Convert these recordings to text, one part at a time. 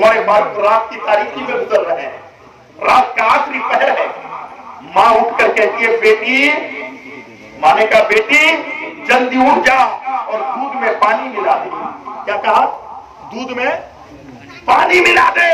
عمر فاروق رات کی تاریکی میں گزر رہے ہیں، رات کا آخری پہر ہے. ماں اٹھ کر کہتی ہے بیٹی، ماں نے کہا بیٹی جلدی اٹھ جا اور دودھ میں پانی ملا دے. کیا کہا؟ دودھ میں پانی ملا دے.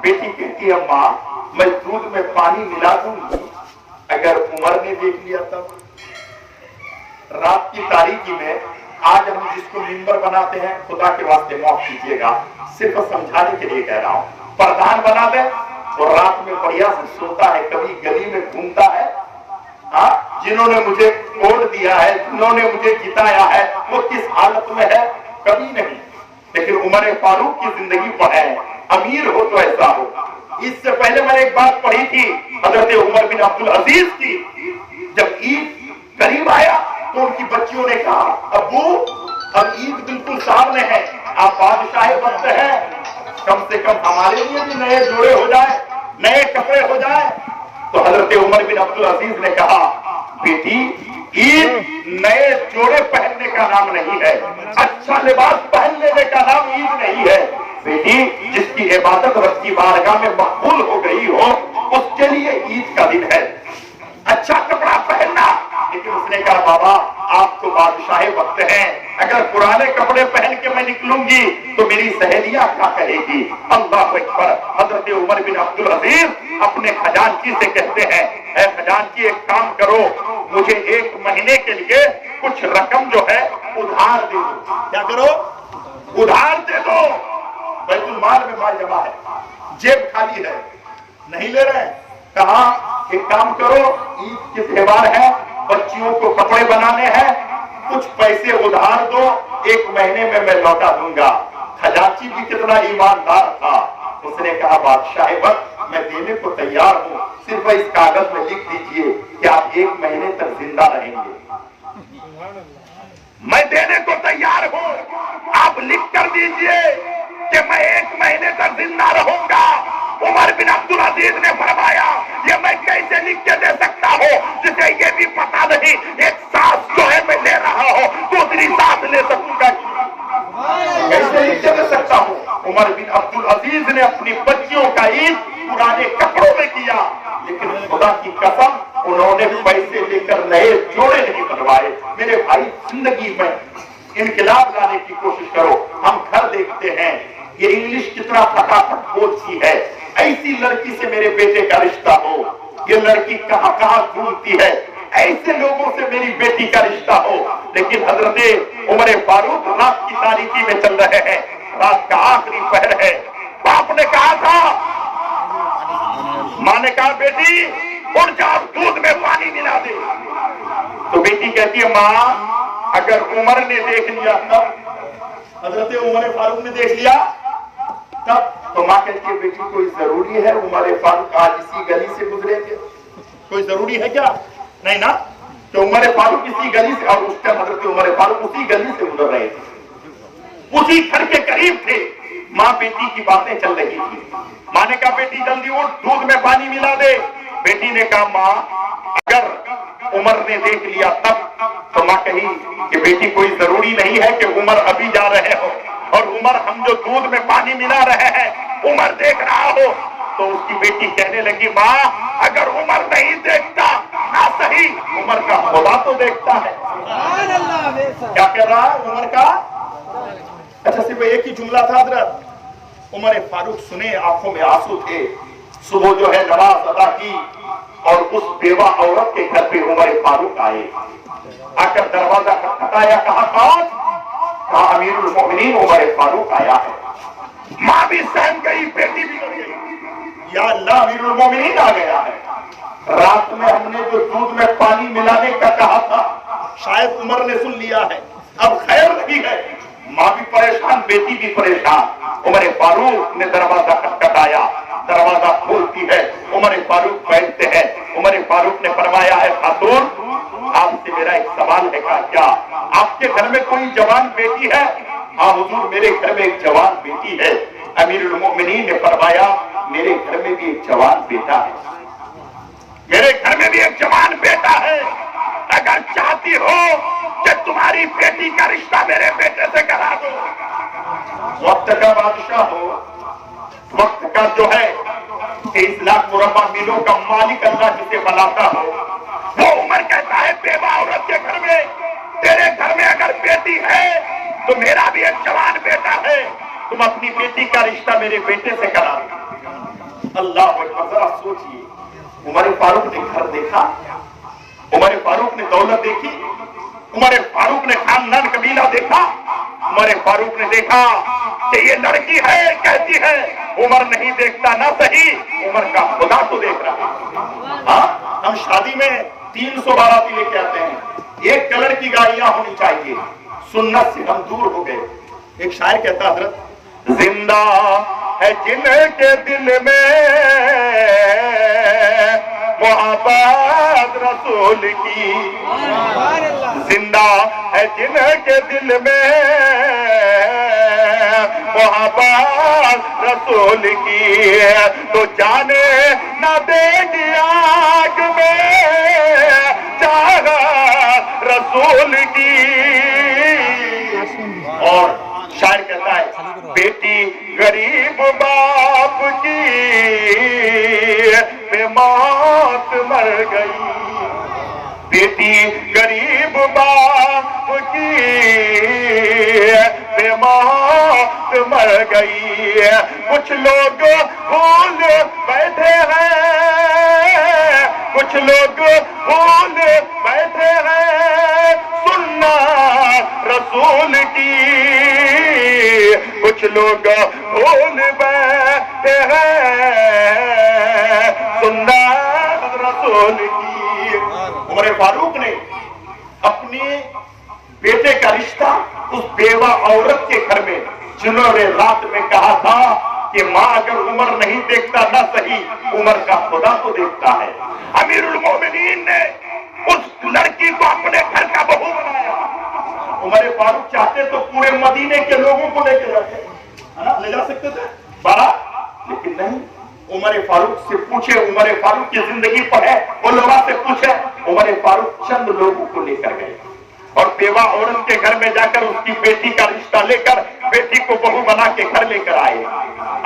بیٹی کہتی ہے ماں میں دودھ میں پانی ملا دوں گی، اگر عمر نے دیکھ لیا تب. رات کی تاریکی میں آج ہم جس کو ممبر بناتے ہیں، خدا کے واسطے معاف کیجیے گا، صرف سمجھانے کے لیے کہہ رہا ہوں، پردھان بنا دے اور رات میں بڑھیا سے سوتا ہے، کبھی گلی میں گھومتا ہے. ہاں، جنہوں نے مجھے ووٹ دیا ہے، جنہوں نے مجھے جتایا ہے، وہ کس حالت میں ہے؟ کبھی نہیں. لیکن عمر فاروق کی زندگی پر ہے، امیر ہو تو ایسا ہو. اس سے پہلے میں نے ایک بات پڑھی تھی حضرت عمر بن عبدالعزیز کی. جب عید قریب آیا تو ان کی بچیوں نے کہا ابو اب عید بالکل سامنے ہے، آپ بادشاہ وقت ہیں، کم سے کم ہمارے لیے بھی نئے جوڑے ہو جائے، نئے کپڑے ہو جائے. تو حضرت عمر بن عبدالعزیز نے کہا بیٹی عید نئے جوڑے پہننے کا نام نہیں ہے، اچھا لباس پہن لینے کا نام عید نہیں ہے. بیٹی جس کی عبادت رب کی بارگاہ میں مقبول ہو گئی ہو اس کے لیے عید کا دن ہے، اچھا کپڑا پہننا. لیکن اس نے کہا بابا آپ تو بادشاہ وقت ہیں، اگر پرانے کپڑے پہن کے میں نکلوں گی تو میری سہیلیاں کیا کہے گی؟ اللہ اکبر. حضرت عمر بن عبدالعزیز اپنے خزانچی سے کہتے ہیں اے خزانچی ایک کام کرو، مجھے 1 مہینے کے لیے کچھ رقم جو ہے ادھار دے دو. کیا کرو؟ ادھار دے دو. بیت المال میں مال جمع ہے، جیب خالی ہے، نہیں لے رہے. کہا ایک کام کرو، عید کے تہوار ہے، بچیوں کو کپڑے بنانے ہیں، کچھ پیسے ادھار دو، 1 مہینے میں لوٹا دوں گا. خزانچی بھی کتنا ایماندار تھا، اس نے کہا بادشاہ وقت میں دینے کو تیار ہوں، صرف اس کاغذ میں لکھ دیجئے کہ آپ 1 مہینے تک زندہ رہیں گے. میں دینے کو تیار ہوں، آپ لکھ کر دیجئے کہ میں 1 مہینے تک زندہ رہوں گا. عمر بن عبدالعزیز نے فرمایا یہ میں کیسے لکھ کے دے سکتا ہوں جسے یہ بھی پتا نہیں ایک سانس جو ہے میں لے رہا ہوں دوسری سانس لے سکوں گا؟ کیسے لکھ کے دے سکتا ہوں؟ عمر بن عبدالعزیز نے اپنی بچیوں کا عید پرانے کپڑوں میں کیا، لیکن خدا کی قسم انہوں نے پیسے لے کر نئے جوڑے نہیں بنوائے. میرے بھائی زندگی میں انقلاب لانے کی کوشش کرو. ہم گھر دیکھتے ہیں یہ انگلش کتنا پھٹافٹ بولتی ہے، ایسی لڑکی سے میرے بیٹے کا رشتہ ہو، یہ لڑکی کہاں کہاں گھومتی ہے، ایسے لوگوں سے میری بیٹی کا رشتہ ہو. لیکن حضرت عمر فاروق رات کی تاریکی میں چل رہے ہیں، رات کا آخری پہر ہے. باپ نے کہا تھا، ماں نے کہا بیٹی اٹھ جا دودھ میں پانی ملا دے. تو بیٹی کہتی ہے ماں اگر عمر نے دیکھ لیا تب، حضرت عمر فاروق نے دیکھ لیا تب. تو ماں کہتی ہے بیٹی کوئی ضروری ہے عمر فاروق آج اسی گلی سے گزریں گے؟ کوئی ضروری ہے کیا؟ نہیں نا، کہ عمر فاروق اسی گلی سے، اور اس ٹائم حضرت عمر فاروق اسی گلی سے گزر رہے تھے، اسی گھر کے قریب تھے. ماں بیٹی کی باتیں چل رہی تھی. ماں نے کہا بیٹی جلدی اٹھ دودھ میں پانی ملا دے. بیٹی نے کہا ماں اگر عمر نے دیکھ لیا تب. تو ماں کہی کہ بیٹی کوئی ضروری نہیں ہے کہ عمر ابھی جا رہے ہو، اور عمر ہم جو دودھ میں پانی ملا رہے ہیں عمر دیکھ رہا ہو. تو اس کی بیٹی کہنے لگی ماں اگر عمر نہیں دیکھتا نہ صحیح عمر کا خدا تو دیکھتا ہے. کیا کہہ رہا ہے عمر کا؟ اچھا صرف ایک ہی جملہ تھا حضرت. عمر فاروق سنے، آنکھوں میں آنسو تھے. صبح جو ہے نماز ادا کی اور اس بیوہ عورت کے گھر پہ عمر فاروق آئے. آ کر دروازہ کھٹکھٹایا، کہا کون؟ کہا امیر المومنین عمر فاروق آیا ہے. ماں بھی سہم گئی، بیٹی بھی ڈر گئی. یا اللہ امیر المومنین آ گیا ہے. رات میں ہم نے جو دودھ میں پانی ملانے کا کہا تھا شاید عمر نے سن لیا ہے، اب خیر نہیں ہے. ماں بھی پریشان، بیٹی بھی پریشان. عمر فاروق نے دروازہ کھٹکھٹایا، دروازہ کھولتی ہے، عمر فاروق بیٹھتے ہیں. عمر فاروق نے فرمایا ہے خاتون آپ سے میرا ایک سوال ہے. کہا کیا؟ آپ کے گھر میں کوئی جوان بیٹی ہے؟ ہاں حضور میرے گھر میں ایک جوان بیٹی ہے. امیر المؤمنین نے فرمایا میرے گھر میں بھی ایک جوان بیٹا ہے، میرے گھر میں بھی ایک جوان بیٹا ہے. اگر چاہتے چاہتی ہو کہ تمہاری بیٹی کا رشتہ میرے بیٹے سے کرا دو. وقت کا بادشاہ ہو, وقت کا جو ہے 23 لاکھ مربع میلوں کا مالک اللہ جسے بلاتا ہو, وہ عمر کہتا ہے بیوہ عورت کے گھر میں, تیرے گھر میں اگر بیٹی ہے تو میرا بھی ایک جوان بیٹا ہے, تم اپنی بیٹی کا رشتہ میرے بیٹے سے کرا دو. اللہ اکبر. ذرا سوچئے, عمر فاروق نے گھر دیکھا, عمر فاروق نے دولت دیکھی, عمر فاروق نے خاندان قبیلہ دیکھا, عمر فاروق نے دیکھا کہ یہ لڑکی ہے, کہتی ہے عمر نہیں دیکھتا نہ صحیح, عمر کا خدا تو دیکھ رہا ہے. ہاں, ہم شادی میں 300 باراتی لے کے آتے ہیں, ایک کلر کی گاڑیاں ہونی چاہیے, سنت سے ہم دور ہو گئے. ایک شاعر کہتا حضرت, زندہ ہے جن کے دل میں محبت رسول کی, زندہ ہے جن کے دل میں محبت رسول کی, تو جانے نہ دے گی آگ میں چاہت رسول کی. اور شاعر کہتا ہے, بیٹی غریب باپ کی بے موت مر گئی, بیٹی غریب باپ کی بے موت مر گئی. کچھ لوگ بھول بیٹھے ہیں, کچھ لوگ بھول بیٹھے ہیں سننا رسول کی, کچھ لوگ بھول بیٹھے ہیں سننا رسول کی. عمر فاروق نے اپنے بیٹے کا رشتہ اس بیوہ عورت کے گھر میں, جنہوں نے رات میں کہا تھا کہ ماں اگر عمر نہیں دیکھتا نہ صحیح, عمر کا خدا تو دیکھتا ہے. امیر المومنین نے اس لڑکی کو اپنے گھر کا بہو بنایا. عمر فاروق چاہتے تو پورے مدینے کے لوگوں کو لے کے لے جا سکتے تھے بارات, لیکن نہیں. عمر فاروق سے پوچھے, عمر فاروق کی زندگی پڑھے, علماء سے پوچھے, عمر فاروق چند لوگوں کو لے کر گئے اور بیوہ عورت کے گھر میں جا کر اس کی بیٹی کا رشتہ لے کر بیٹی کو بہو بنا کے گھر لے کر آئے.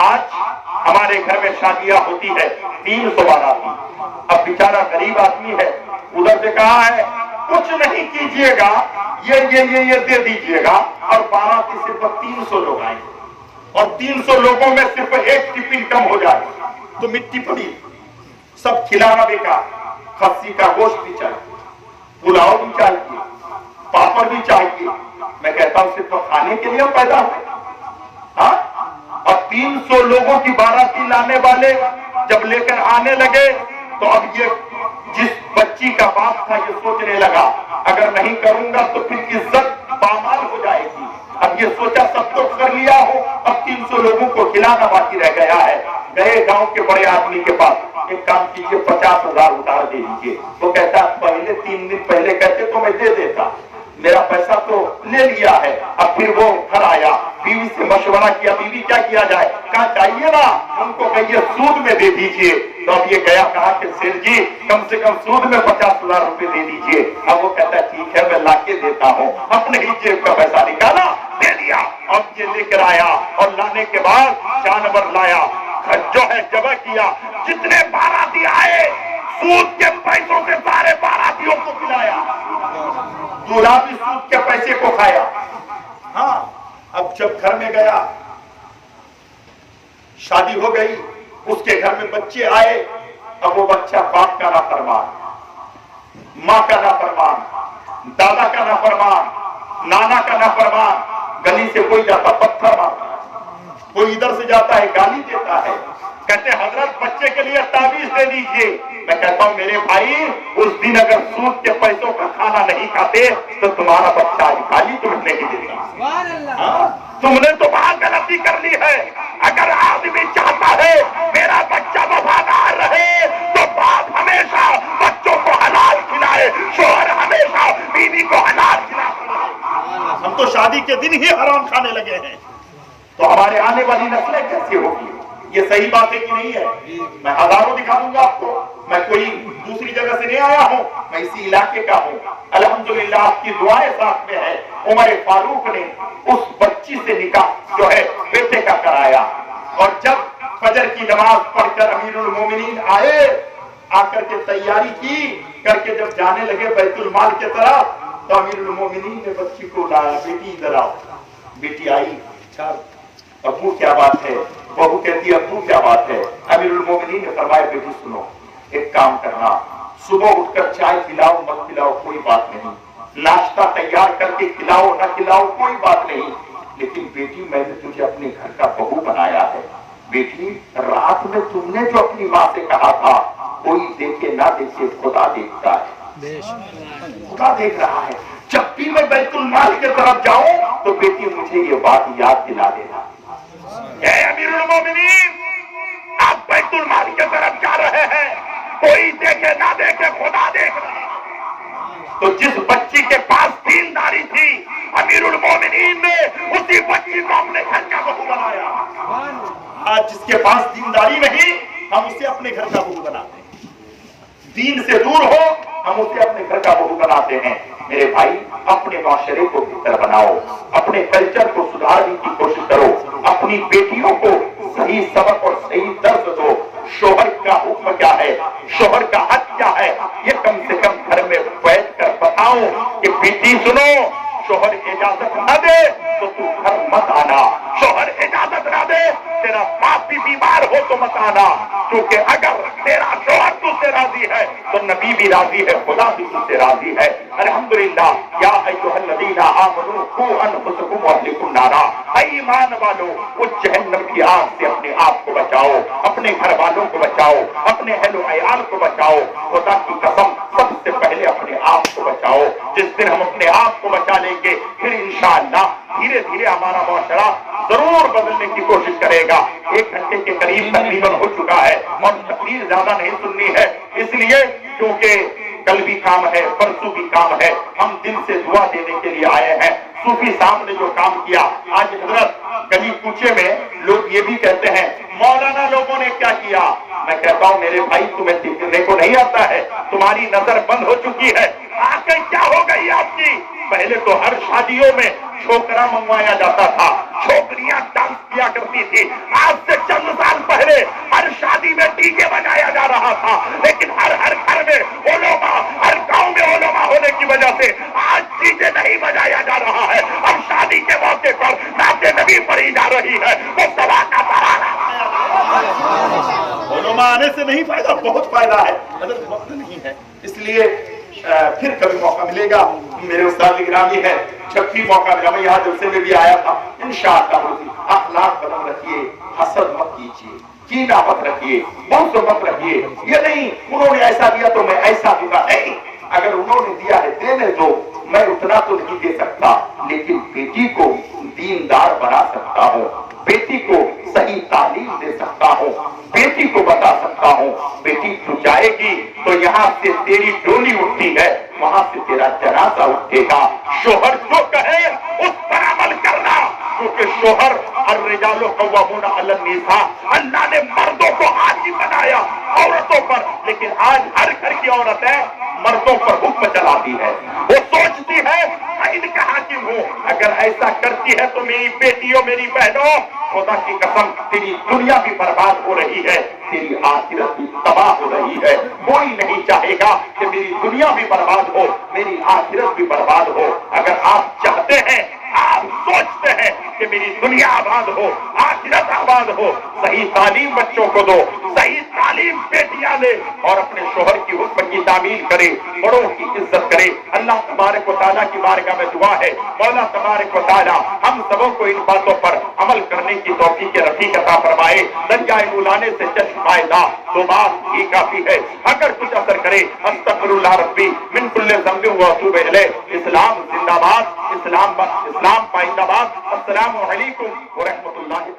آج ہمارے گھر میں شادیاں ہوتی ہے 300 باراتی. اب بیچارہ غریب آدمی ہے, ادھر سے کہا ہے کچھ نہیں کیجئے گا, یہ دے دیجئے گا, اور باراتی صرف 300 لوگ آئیں اور 300 لوگوں میں صرف ایک ٹفن کم ہو جائے تو مٹی پڑی, سب کھلانا بیکار. خصی کا گوشت بھی چاہیے, پلاؤ بھی چاہیے, پاپڑ بھی چاہیے. میں کہتا ہوں صرف کھانے کے لیے پیدا ہوئے. ہاں, اور 300 لوگوں کی باراتی لانے والے جب لے کر آنے لگے تو اب یہ جس بچی کا باپ تھا یہ سوچنے لگا اگر نہیں کروں گا تو پھر عزت پامال ہو جائے گی. اب یہ سوچا سب تو کر لیا ہو, اب 300 لوگوں کو کھلانا باقی رہ گیا ہے. گئے گاؤں کے بڑے آدمی کے پاس, ایک کام کیجیے 50,000 ادھار دے دیجیے. وہ کہتا پہلے 3 دن پہلے کہتے تو میں دے دیتا, میرا پیسہ تو لے لیا ہے. اب پھر وہ گھر آیا, بیوی سے مشورہ کیا, بیوی کیا کیا جائے, کہا چاہیے نا ان کو کہیے سود میں دے دیجیے. تو اب یہ گیا, کہا کہ سیر جی کم سے کم سود میں 50,000 روپے دے دیجیے. اب وہ کہتا ہے ٹھیک ہے میں لا کے دیتا ہوں. اپنے ہی جیب کا پیسہ نکالا, دے دیا. اب یہ لے کر آیا اور لانے کے بعد جانور لایا, جو ہے جمع کیا. جتنے باراتی آئے سود کے پیسوں سے سارے باراتیوں کو کھلایا, دولہا بھی سود کے پیسے کو کھایا. ہاں, اب جب گھر میں گیا, شادی ہو گئی, اس کے گھر میں بچے آئے. اب وہ بچہ باپ کا نافرمان, ماں کا نافرمان, دادا کا نافرمان, نانا کا نافرمان. گلی سے کوئی جاتا پتھر مارتا, کوئی ادھر سے جاتا ہے گالی دیتا ہے. کہتے حضرت بچے کے لیے تعویذ دے دیجیے. میں کہتا ہوں میرے بھائی اس دن اگر سود کے پیسوں کا کھانا نہیں کھاتے تو تمہارا بچہ گالی تمہیں نہیں دیتا. تم نے تو بہت غلطی کر لی ہے. اگر آدمی چاہتا ہے میرا بچہ وفادار رہے تو باپ ہمیشہ بچوں کو حلال کھلائے, شوہر ہمیشہ بیوی کو حلال کھلائے. ہم تو شادی کے دن ہی حرام کھانے لگے ہیں, تو ہمارے آنے والی نسلیں کیسی ہوگی؟ یہ صحیح بات ہے کہ نہیں ہے؟ میں ہزاروں دکھا دوں گا آپ کو، میں کوئی دوسری جگہ سے نہیں آیا ہوں، میں اسی علاقے کا ہوں۔ الحمدللہ آپ کی دعائیں ساتھ میں ہے، عمر فاروق نے اس بچی سے نکاح جو ہے بیٹے کا کرایا، اور جب فجر کی نماز پڑھ کر امیر المومنین آئے، آ کر کے تیاری کی کر کے جب جانے لگے بیت المال کے طرف، تو امیر المومنین نے بچی کو لایا، بیٹی ادھر آؤ۔ بیٹی آئی، ابو کیا بات ہے؟ بہو کہتی ہے ابو کیا بات ہے؟ امیر المومنین نے فرمایا بیٹی سنو، ایک کام کرنا، صبح اٹھ کر چائے پلاؤ مت پلاؤ کوئی بات نہیں، ناشتہ تیار کر کے کھلاؤ نہ کھلاؤ کوئی بات نہیں، لیکن بیٹی میں نے تجھے اپنے گھر کا بہو بنایا ہے۔ بیٹی رات میں تم نے جو اپنی ماں سے کہا تھا، کوئی دیکھے نہ دیکھے خدا دیکھتا ہے، خدا دیکھ رہا ہے، جب بھی میں بیت المال کی طرف جاؤں تو بیٹی مجھے یہ بات یاد دلا دینا۔ اے امیر المومنین، آپ بیت المال کی طرف جا رہے ہیں، کوئی دیکھے نہ دیکھے خدا دیکھ رہا ہے۔ تو جس بچی کے پاس دینداری تھی، امیر المومنین نے اسی بچی کو اپنے گھر کا بہو بنایا۔ آج جس کے پاس دینداری نہیں، ہم اسے اپنے گھر کا بہو بناتے ہیں، دین سے دور ہو ہم اسے اپنے گھر کا بہو بناتے ہیں۔ میرے بھائی، اپنے معاشرے کو بہتر بناؤ، اپنے کلچر کو سدھارنے کی کوشش کرو، اپنی بیٹیوں کو صحیح سبق اور صحیح درس دو۔ شوہر کا حکم کیا ہے، شوہر کا حق کیا ہے، یہ کم سے کم گھر میں بیٹھ کر بتاؤ کہ بیٹی سنو، شوہر اجازت نہ دے تو تو گھر مت آنا، شوہر اجازت نہ دے تیرا باپ بھی بیمار ہو تو مت آنا، کیونکہ اگر تیرا شوہر تجھ سے راضی ہے تو نبی بھی راضی ہے، خدا بھی تجھ سے راضی ہے۔ الحمدللہ، یا ایھا الذین آمنوا قوا انفسکم واہلکم نارا، اے ایمان والو اس جہنم کی آگ سے اپنے آپ کو بچاؤ، اپنے گھر والوں کو بچاؤ، اپنے اہل و عیال کو بچاؤ، خدا کی قسم سب سے پہلے اپنے آپ کو بچاؤ۔ جس دن ہم اپنے آپ کو بچا لیں گے، پھر انشاءاللہ دھیرے دھیرے ہمارا معاشرہ ضرور بدلنے کی کوشش کرے گا۔ 1 گھنٹے کے قریب تقریباً ہو چکا ہے اور تقریر زیادہ نہیں سننی ہے، اس لیے کیونکہ کل بھی کام ہے، پرسوں بھی کام ہے، ہم دل سے دعا دینے کے لیے آئے ہیں۔ صوفی صاحب نے جو کام کیا، آج حضرت گلی کوچے میں لوگ یہ بھی کہتے ہیں مولانا لوگوں نے کیا کیا، میں کہتا ہوں میرے بھائی تمہیں دیکھنے کو نہیں آتا ہے، تمہاری نظر بند ہو چکی ہے۔ آنکھیں کیا ہو گئی آپ کی؟ پہلے تو ہر شادیوں میں چھوکرا منگوایا جاتا تھا، چھوکریاں ڈانس کیا کرتی تھی، آج سے چند سال پہلے ہر شادی میں ڈی جے بجایا جا رہا تھا، لیکن ہر گھر میں علماء، ہر گاؤں میں علماء ہونے کی وجہ سے آج ڈی جے نہیں بجایا جا رہا ہے، اب شادی کے موقع پر نعت نبی پڑھی جا رہی ہے، وہ سوا کا ترانہ۔ علماء آنے سے نہیں فائدہ، بہت فائدہ ہے، حضرت وقت نہیں ہے، اس لیے پھر کبھی موقع ملے گا۔ میرے استاد گرامی ہے، جب بھی موقع ملا، میں یہاں جلسے میں بھی آیا تھا، انشاءاللہ اخلاق بلند رکھیے، حسد مت کیجیے، کینہ مت رکھیے، بغض مت رکھیے، یہ نہیں انہوں نے ایسا دیا تو میں ایسا دوں گا، نہیں، اگر انہوں نے دیا ہے دینے دو، میں اتنا تو نہیں دے سکتا، لیکن بیٹی کو دیندار بنا سکتا ہوں، بیٹی کو صحیح تعلیم دے سکتا ہوں، بیٹی کو بتا سکتا ہوں بیٹی تو جائے گی تو یہاں سے تیری ڈولی اٹھتی ہے، وہاں سے تیرا جنازہ اٹھے گا، شوہر جو کہے اس پر عمل کرنا، کیونکہ شوہر الرجال قوامون علی النساء، اللہ نے مردوں کو حاکم بنایا عورتوں پر، لیکن آج ہر گھر کی عورتیں مردوں پر حکم چلاتی ہے، وہ سوچتی ہے میں ان کا حاکم ہوں، اگر ایسا کرتی ہے تو میری بیٹیوں میری بہنوں، خدا کی قسم تیری دنیا بھی برباد ہو رہی ہے، تیری آخرت بھی تباہ ہو رہی ہے۔ کوئی نہیں چاہے گا کہ میری دنیا بھی برباد ہو، میری آخرت بھی برباد ہو۔ اگر آپ چاہتے ہیں، آپ سوچتے ہیں کہ میری دنیا آباد ہو، آخرت آباد ہو، صحیح تعلیم بچوں کو دو، صحیح تعلیم بیٹیاں لے اور اپنے شوہر کی حکم کی تعمیل کرے، بڑوں کی عزت کرے۔ اللہ تبارک و تعالیٰ کی بارگاہ میں دعا ہے، مولا تبارک و تعالیٰ ہم سبوں کو ان باتوں پر عمل کرنے کی توفیق رفیق عطا فرمائے۔ درجہ بلانے سے چشم فائدہ، تو بات ہی کافی ہے، اگر کچھ اثر کرے استغفر اللہ ربی من کل ذنب و اتوب الیہ۔ اسلام زندہ باد، اسلام پائندہ باد۔ السلام علیکم ورحمۃ اللہ۔